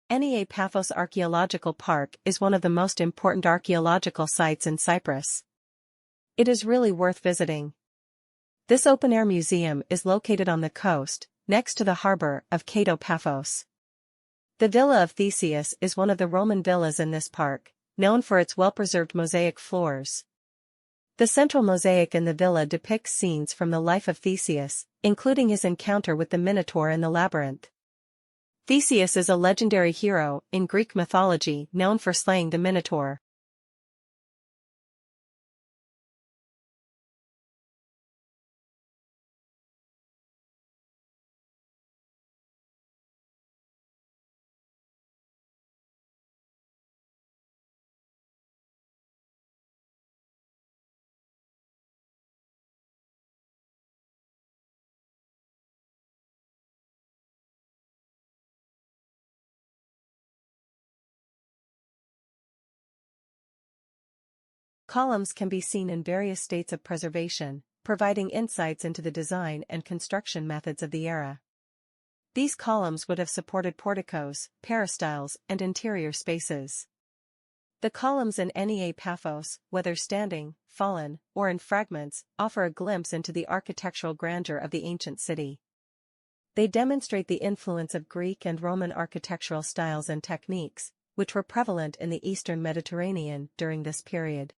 PAPHOS Archeological Park is one of the most important archaeological sites in Cyprus. It is really worth visiting. This open-air museum is located on the coast, next to the harbor of Paphos. The Villa of Theseus is one of the Roman villas in this park, known for its well-preserved mosaic floors. The central mosaic in the villa depicts scenes from the life of Theseus, including his encounter with the Minotaur in the labyrinth. Theseus is a legendary hero in Greek mythology known for slaying the Minotaur. Columns can be seen in various states of preservation, providing insights into the design and construction methods of the era. These columns would have supported porticos, peristyles, and interior spaces. The columns in Paphos, whether standing, fallen, or in fragments, offer a glimpse into the architectural grandeur of the ancient city. They demonstrate the influence of Greek and Roman architectural styles and techniques, which were prevalent in the Eastern Mediterranean during this period.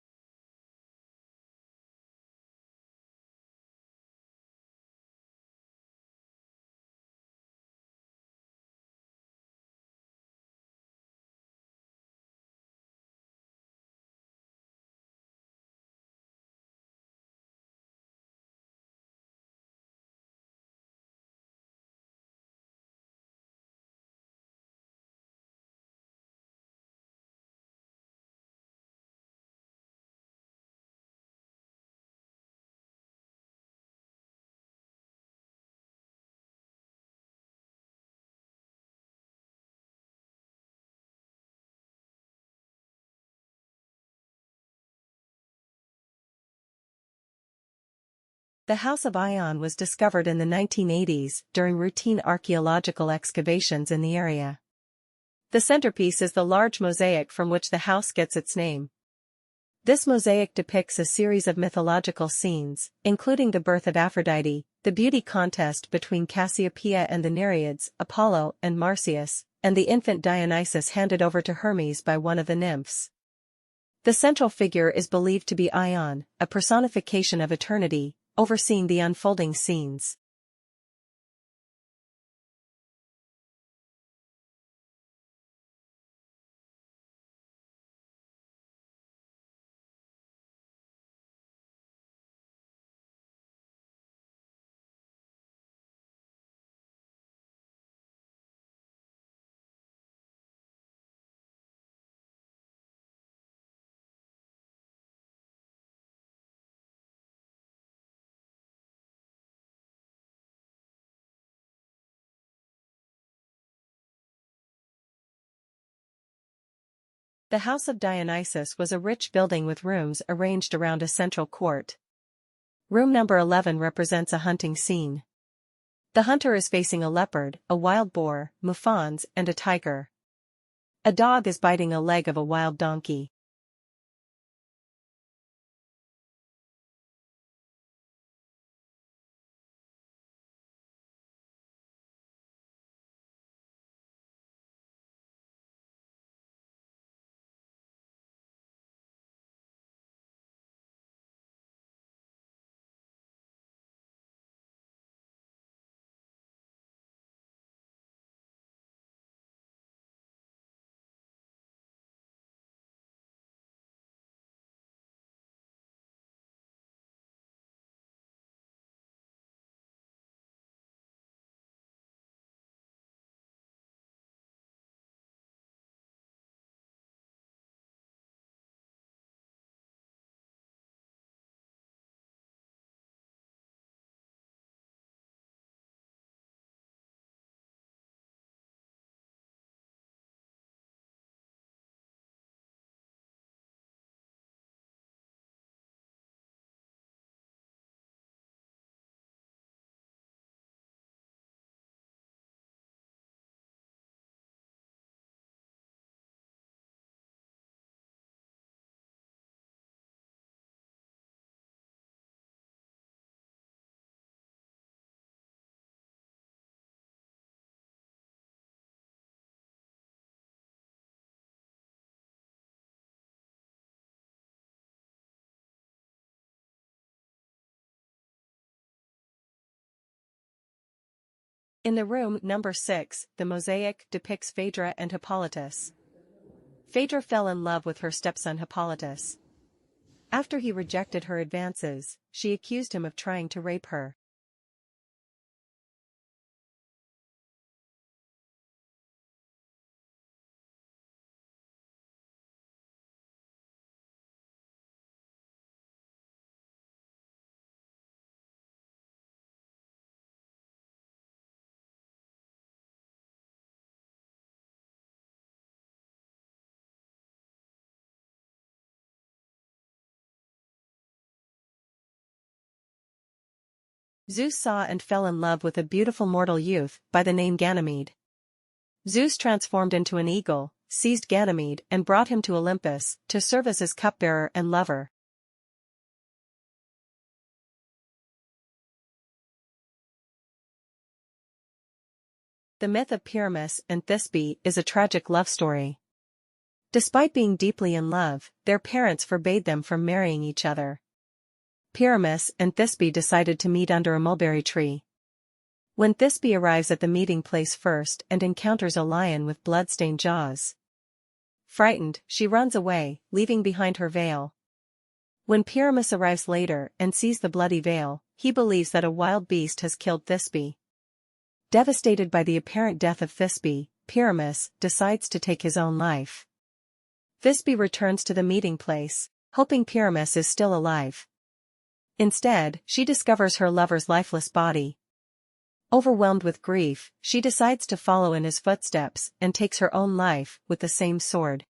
The House of Ion was discovered in the 1980s during routine archaeological excavations in the area. The centerpiece is the large mosaic from which the house gets its name. This mosaic depicts a series of mythological scenes, including the birth of Aphrodite, the beauty contest between Cassiopeia and the Nereids, Apollo and Marsyas, and the infant Dionysus handed over to Hermes by one of the nymphs. The central figure is believed to be Ion, a personification of eternity, overseeing the unfolding scenes. The House of Dionysus was a rich building with rooms arranged around a central court. Room number 11 represents a hunting scene. The hunter is facing a leopard, a wild boar, mouflons, and a tiger. A dog is biting a leg of a wild donkey. In the room number 6, the mosaic depicts Phaedra and Hippolytus. Phaedra fell in love with her stepson Hippolytus. After he rejected her advances, she accused him of trying to rape her. Zeus saw and fell in love with a beautiful mortal youth by the name Ganymede. Zeus transformed into an eagle, seized Ganymede and brought him to Olympus to serve as his cupbearer and lover. The myth of Pyramus and Thisbe is a tragic love story. Despite being deeply in love, their parents forbade them from marrying each other. Pyramus and Thisbe decided to meet under a mulberry tree. When Thisbe arrives at the meeting place first and encounters a lion with blood-stained jaws. Frightened, she runs away, leaving behind her veil. When Pyramus arrives later and sees the bloody veil, he believes that a wild beast has killed Thisbe. Devastated by the apparent death of Thisbe, Pyramus decides to take his own life. Thisbe returns to the meeting place, hoping Pyramus is still alive. Instead, she discovers her lover's lifeless body. Overwhelmed with grief, she decides to follow in his footsteps and takes her own life with the same sword.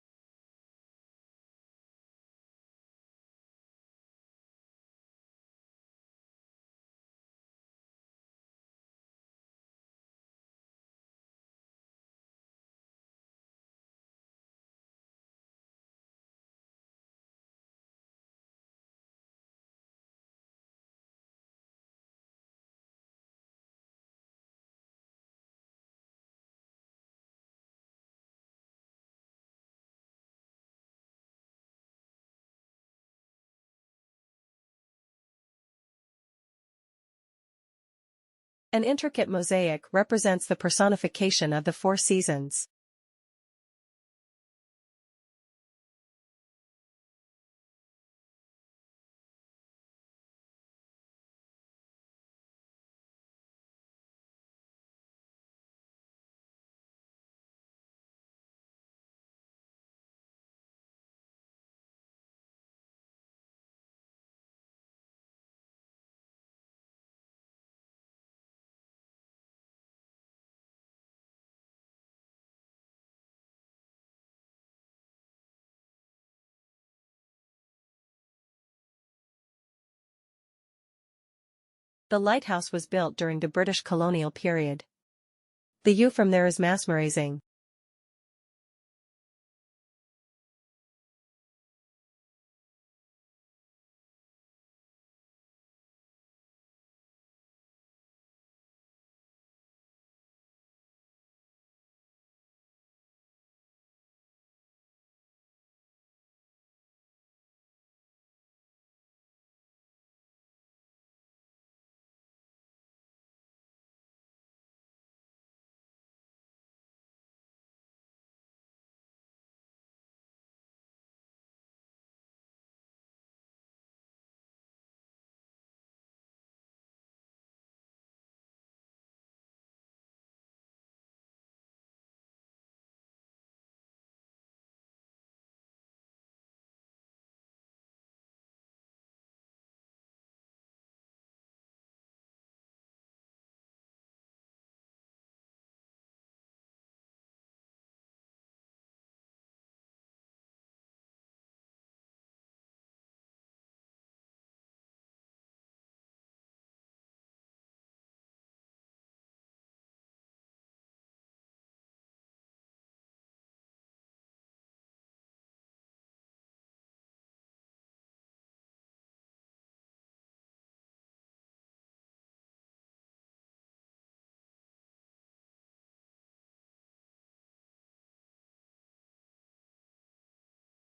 An intricate mosaic represents the personification of the 4 seasons. The lighthouse was built during the British colonial period. The view from there is mesmerizing.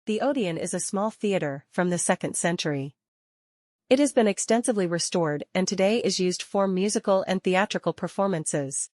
The Odeon is a small theater from the 2nd century. It has been extensively restored and today is used for musical and theatrical performances.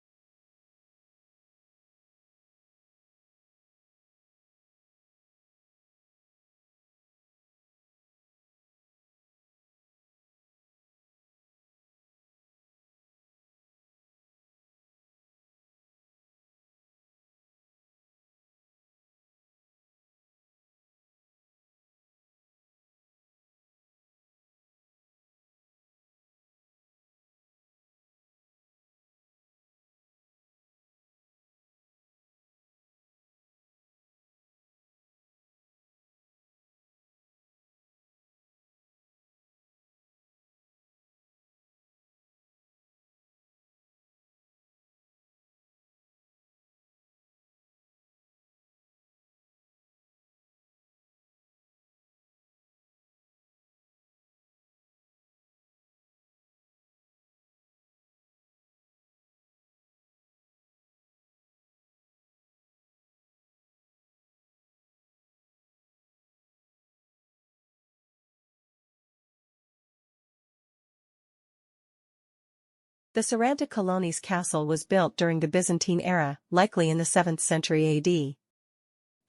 The Saranta Coloni's castle was built during the Byzantine era, likely in the 7th century AD.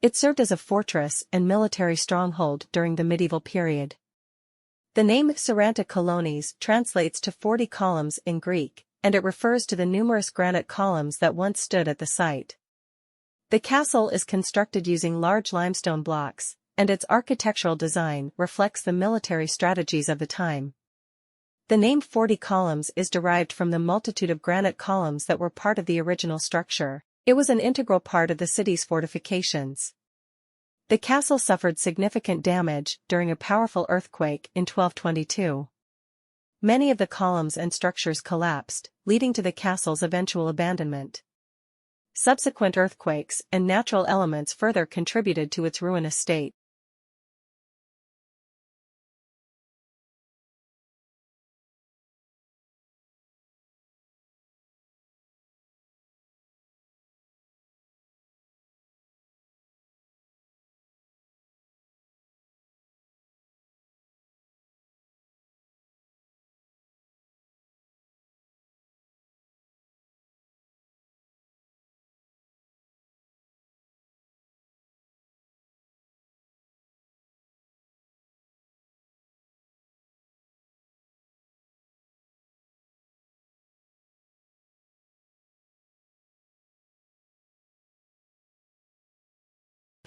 It served as a fortress and military stronghold during the medieval period. The name Saranta Colonies translates to 40 columns in Greek, and it refers to the numerous granite columns that once stood at the site. The castle is constructed using large limestone blocks, and its architectural design reflects the military strategies of the time. The name 40 columns is derived from the multitude of granite columns that were part of the original structure. It was an integral part of the city's fortifications. The castle suffered significant damage during a powerful earthquake in 1222. Many of the columns and structures collapsed, leading to the castle's eventual abandonment. Subsequent earthquakes and natural elements further contributed to its ruinous state.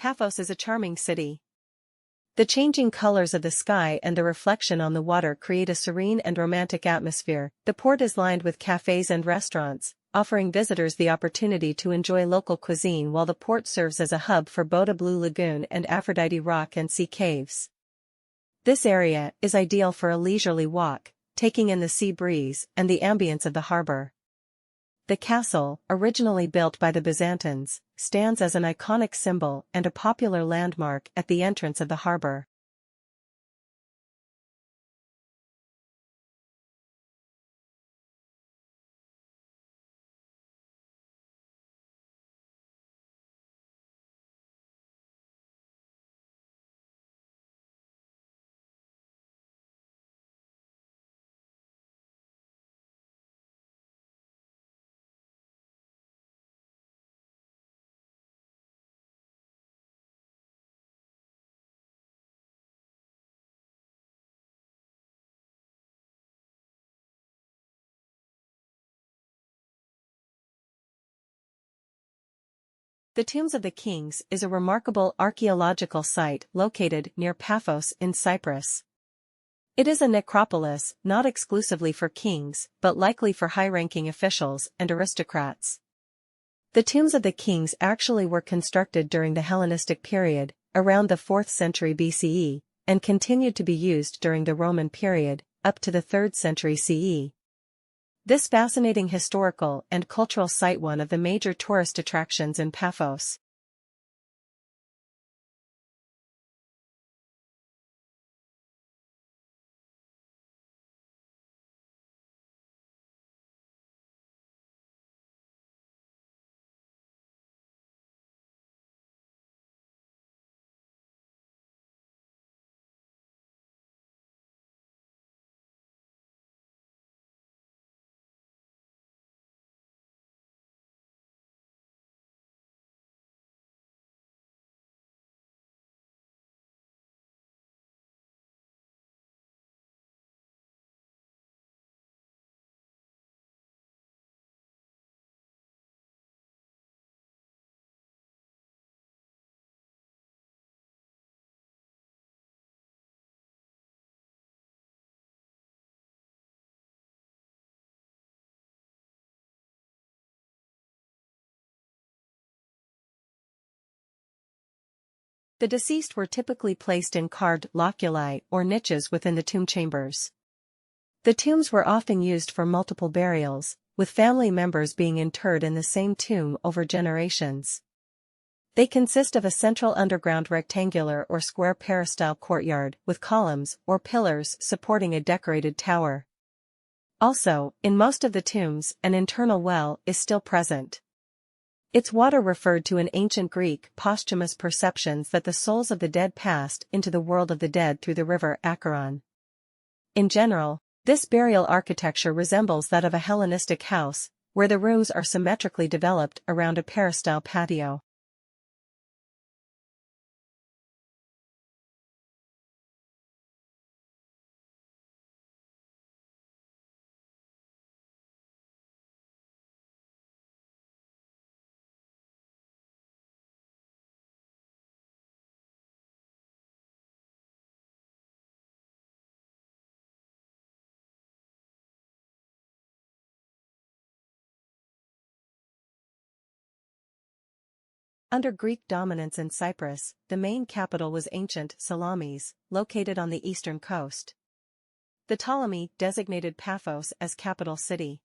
Paphos is a charming city. The changing colors of the sky and the reflection on the water create a serene and romantic atmosphere. The port is lined with cafes and restaurants, offering visitors the opportunity to enjoy local cuisine while the port serves as a hub for Boda Blue Lagoon and Aphrodite Rock and Sea Caves. This area is ideal for a leisurely walk, taking in the sea breeze and the ambience of the harbor. The castle, originally built by the Byzantines, stands as an iconic symbol and a popular landmark at the entrance of the harbor. The Tombs of the Kings is a remarkable archaeological site located near Paphos in Cyprus. It is a necropolis not exclusively for kings but likely for high-ranking officials and aristocrats. The Tombs of the Kings actually were constructed during the Hellenistic period, around the 4th century BCE, and continued to be used during the Roman period, up to the 3rd century CE. This fascinating historical and cultural site one of the major tourist attractions in Paphos. The deceased were typically placed in carved loculi or niches within the tomb chambers. The tombs were often used for multiple burials, with family members being interred in the same tomb over generations. They consist of a central underground rectangular or square peristyle courtyard with columns or pillars supporting a decorated tower. Also, in most of the tombs, an internal well is still present. Its water referred to in ancient Greek posthumous perceptions that the souls of the dead passed into the world of the dead through the river Acheron. In general, This burial architecture resembles that of a Hellenistic house, where the rooms are symmetrically developed around a peristyle patio. Under Greek dominance in Cyprus, the main capital was ancient Salamis, located on the eastern coast. The Ptolemy designated Paphos as capital city.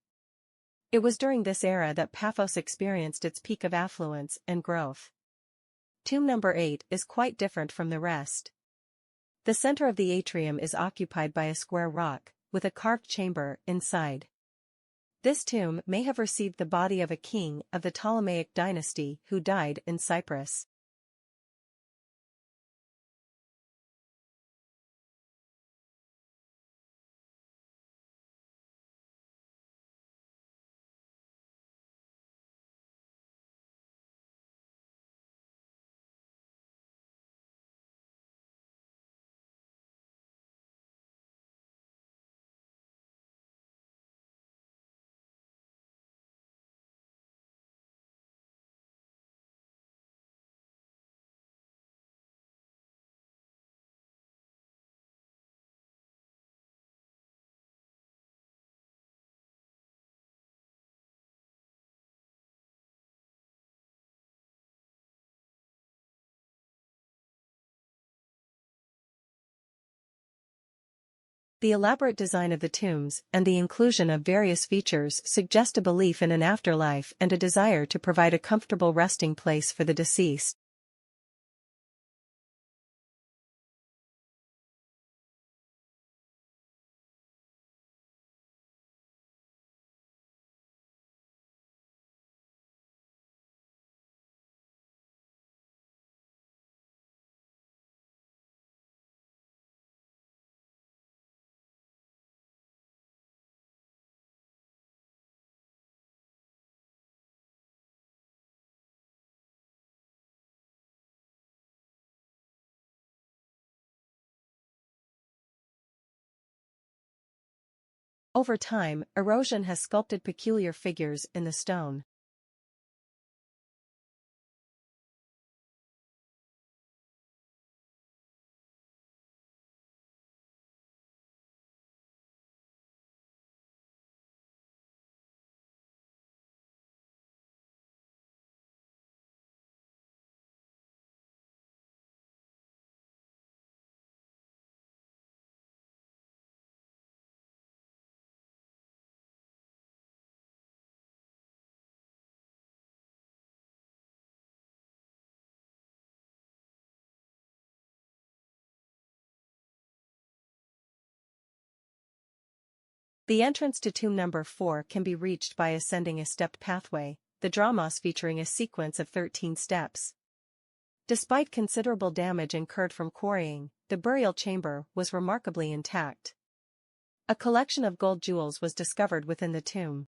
It was during this era that Paphos experienced its peak of affluence and growth. Tomb number 8 is quite different from the rest. The center of the atrium is occupied by a square rock, with a carved chamber inside. This tomb may have received the body of a king of the Ptolemaic dynasty who died in Cyprus. The elaborate design of the tombs and the inclusion of various features suggest a belief in an afterlife and a desire to provide a comfortable resting place for the deceased. Over time, erosion has sculpted peculiar figures in the stone. The entrance to tomb number 4 can be reached by ascending a stepped pathway, the dromos featuring a sequence of 13 steps. Despite considerable damage incurred from quarrying, the burial chamber was remarkably intact. A collection of gold jewels was discovered within the tomb.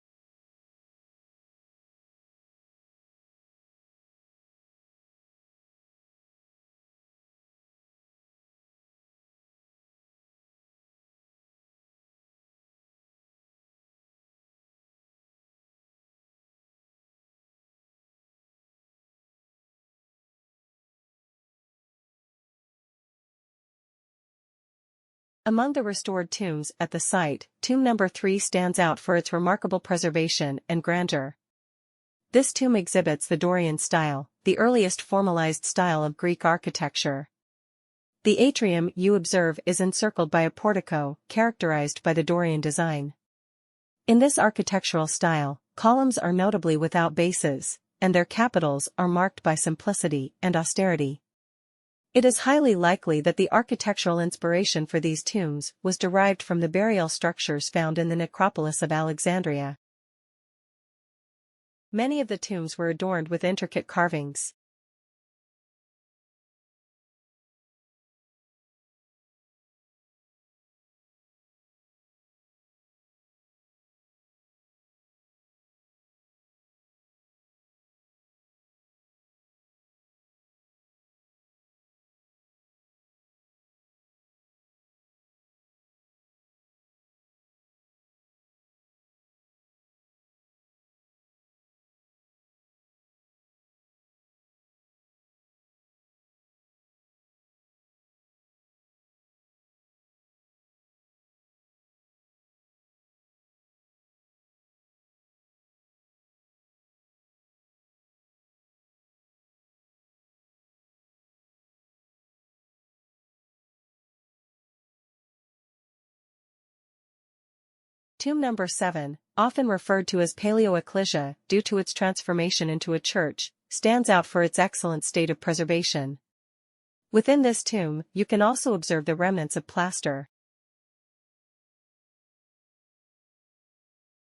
Among the restored tombs at the site, tomb number 3 stands out for its remarkable preservation and grandeur. This tomb exhibits the Dorian style, the earliest formalized style of Greek architecture. The atrium you observe is encircled by a portico, characterized by the Dorian design. In this architectural style, columns are notably without bases, and their capitals are marked by simplicity and austerity. It is highly likely that the architectural inspiration for these tombs was derived from the burial structures found in the necropolis of Alexandria. Many of the tombs were adorned with intricate carvings. Tomb number 7, often referred to as Paleoecclesia due to its transformation into a church, stands out for its excellent state of preservation. Within this tomb, you can also observe the remnants of plaster.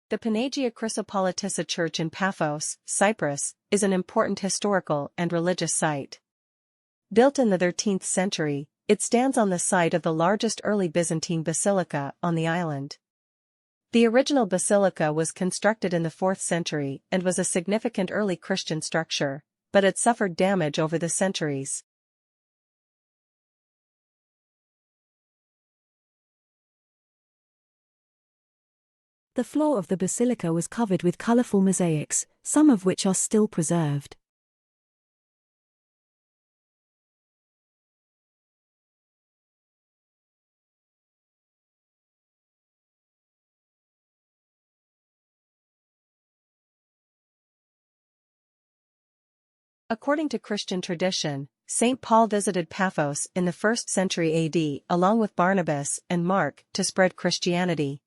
The Panagia Chrysopolitissa Church in Paphos, Cyprus, is an important historical and religious site. Built in the 13th century, it stands on the site of the largest early Byzantine basilica on the island. The original basilica was constructed in the 4th century and was a significant early Christian structure, but it suffered damage over the centuries. The floor of the basilica was covered with colorful mosaics, some of which are still preserved. According to Christian tradition, St. Paul visited Paphos in the 1st century AD along with Barnabas and Mark to spread Christianity.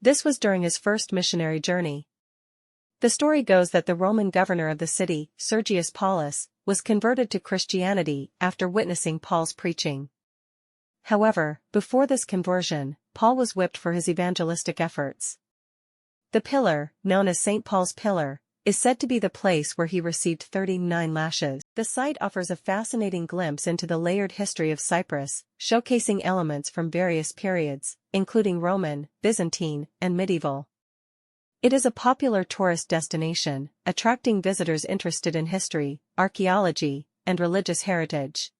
This was during his first missionary journey. The story goes that the Roman governor of the city, Sergius Paulus, was converted to Christianity after witnessing Paul's preaching. However, before this conversion, Paul was whipped for his evangelistic efforts. The pillar, known as St. Paul's Pillar, is said to be the place where he received 39 lashes. The site offers a fascinating glimpse into the layered history of Cyprus, showcasing elements from various periods, including Roman, Byzantine, and medieval. It is a popular tourist destination, attracting visitors interested in history, archaeology, and religious heritage.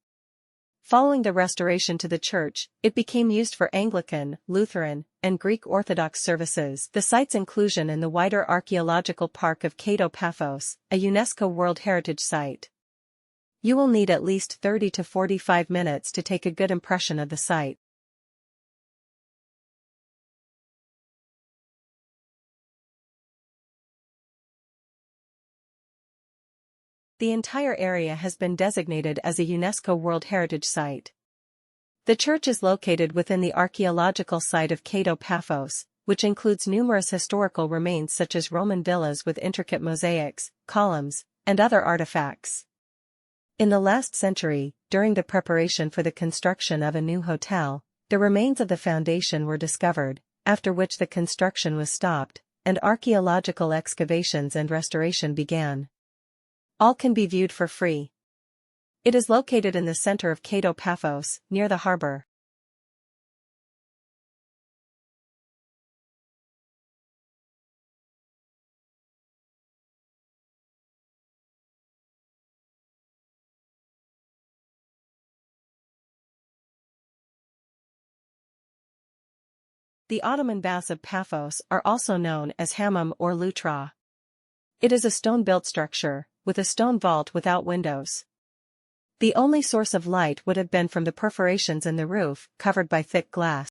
Following the restoration to the church, it became used for Anglican, Lutheran, and Greek Orthodox services. The site's inclusion in the wider archaeological park of Paphos, a UNESCO World Heritage Site. You will need at least 30 to 45 minutes to take a good impression of the site. The entire area has been designated as a UNESCO World Heritage Site. The church is located within the archaeological site of Paphos, which includes numerous historical remains such as Roman villas with intricate mosaics, columns, and other artifacts. In the last century, during the preparation for the construction of a new hotel, the remains of the foundation were discovered, after which the construction was stopped, and archaeological excavations and restoration began. All can be viewed for free. It is located in the center of Paphos, near the harbor. The Ottoman baths of Paphos are also known as hammam or lutra. It is a stone-built structure, with a stone vault without windows. The only source of light would have been from the perforations in the roof, covered by thick glass.